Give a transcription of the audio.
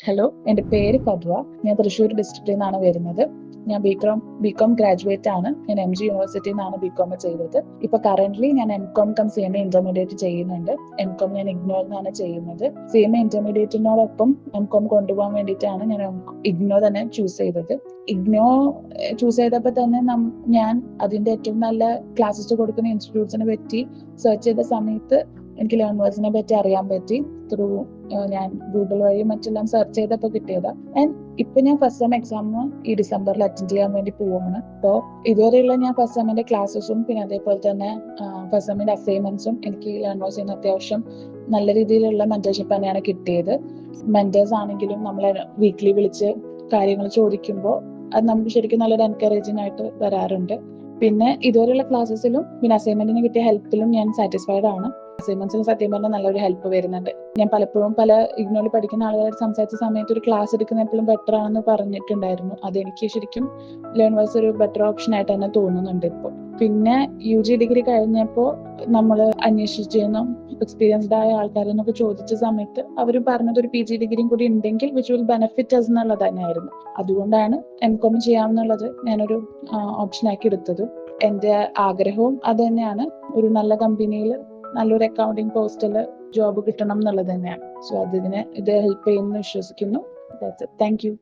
Hello, എൻ്റെ പേര് പദ്വ. ഞാൻ തൃശ്ശൂർ ഡിസ്ട്രിക്റ്റിൽ നിന്നാണ് വരുന്നത്. ഞാൻ ബികോം ഗ്രാജുവേറ്റ് ആണ്. ഞാൻ MG യൂണിവേഴ്സിറ്റിയിൽ നിന്നാണ് ബികോം ചെയ്തത്. ഇപ്പൊ കറന്റ്ലി ഞാൻ MCOM CMA ഇന്റർമീഡിയറ്റ് ചെയ്യുന്നുണ്ട്. MCOM ഞാൻ ഇഗ്നോയിൽ നിന്നാണ് ചെയ്യുന്നത്. CMA ഇന്റർമീഡിയറ്റിനോടൊപ്പം MCOM കൊണ്ടുപോകാൻ വേണ്ടിയിട്ടാണ് ഞാൻ ഇഗ്നോ തന്നെ ചൂസ് ചെയ്തത്. ഇഗ്നോ ചൂസ് ചെയ്തപ്പോൾ തന്നെ ഞാൻ അതിന്റെ ഏറ്റവും നല്ല ക്ലാസ്സസ് കൊടുക്കുന്ന ഇൻസ്റ്റിറ്റ്യൂട്ട്സിനെ പറ്റി സെർച്ച് ചെയ്ത സമയത്ത് എനിക്ക് ലേണേഴ്സിനെ പറ്റി അറിയാൻ പറ്റി. ത്രൂ ഞാൻ ഗൂഗിൾ വഴി മറ്റെല്ലാം സെർച്ച് ചെയ്തപ്പോൾ കിട്ടിയതാ. ആൻഡ് ഇപ്പൊ ഞാൻ ഫസ്റ്റ് സെം എക്സാം ഈ ഡിസംബറിൽ അറ്റൻഡ് ചെയ്യാൻ വേണ്ടി പോവാണ്. അപ്പോൾ ഇതുവരെയുള്ള ഞാൻ ഫസ്റ്റ് സെമ്മിന്റെ ക്ലാസ്സസും പിന്നെ അതേപോലെ തന്നെ ഫസ്റ്റ് സെമ്മിന്റെ അസൈൻമെന്റ്സും എനിക്ക് ലേണേഴ്സിൽ നിന്ന് അത്യാവശ്യം നല്ല രീതിയിലുള്ള മെന്റർഷിപ്പ് തന്നെയാണ് കിട്ടിയത്. മെന്റേഴ്സ് ആണെങ്കിലും നമ്മളെ വീക്ക്ലി വിളിച്ച് കാര്യങ്ങൾ ചോദിക്കുമ്പോൾ അത് നമുക്ക് ശരിക്കും നല്ലൊരു എൻകറേജിങ് ആയിട്ട് വരാറുണ്ട്. പിന്നെ ഇതുവരെയുള്ള ക്ലാസ്സസിലും പിന്നെ അസൈൻമെന്റിന് കിട്ടിയ ഹെൽപ്പിലും ഞാൻ സാറ്റിസ്ഫൈഡ് ആണ്. അസൈൻമെന്റ്സിന് സത്യം പറഞ്ഞാൽ നല്ലൊരു ഹെൽപ്പ് വരുന്നുണ്ട്. ഞാൻ പലപ്പോഴും പല ഇഗ്നോയിൽ പഠിക്കുന്ന ആളുകളായിട്ട് സംസാരിച്ച സമയത്ത് ഒരു ക്ലാസ് എടുക്കുന്ന എപ്പോഴും ബെറ്റർ ആണെന്ന് പറഞ്ഞിട്ടുണ്ടായിരുന്നു. അതെനിക്ക് ശരിക്കും ലേണേഴ്സ് ഒരു ബെറ്റർ ഓപ്ഷൻ ആയിട്ട് തന്നെ തോന്നുന്നുണ്ട് ഇപ്പോൾ. പിന്നെ UG ഡിഗ്രി കഴിഞ്ഞപ്പോൾ നമ്മൾ അന്വേഷിച്ചിരുന്നു എക്സ്പീരിയൻസ്ഡ് ആയ ആൾക്കാരെന്നൊക്കെ ചോദിച്ച സമയത്ത് അവർ പറഞ്ഞത് ഒരു PG ഡിഗ്രിയും കൂടി ഉണ്ടെങ്കിൽ വിച്ച് വിൽ ബെനിഫിറ്റ് അസ് എന്നുള്ളത് തന്നെയായിരുന്നു. അതുകൊണ്ടാണ് MCOM ചെയ്യാമെന്നുള്ളത് ഞാനൊരു ഓപ്ഷനാക്കി എടുത്തത്. എൻ്റെ ആഗ്രഹവും അത് തന്നെയാണ്, ഒരു നല്ല കമ്പനിയിൽ നല്ലൊരു അക്കൗണ്ടിങ് പോസ്റ്റിൽ ജോബ് കിട്ടണം എന്നുള്ളത് തന്നെയാണ്. സോ ഇത് ഹെൽപ്പ് ചെയ്യുമെന്ന് വിശ്വസിക്കുന്നു. Thank you.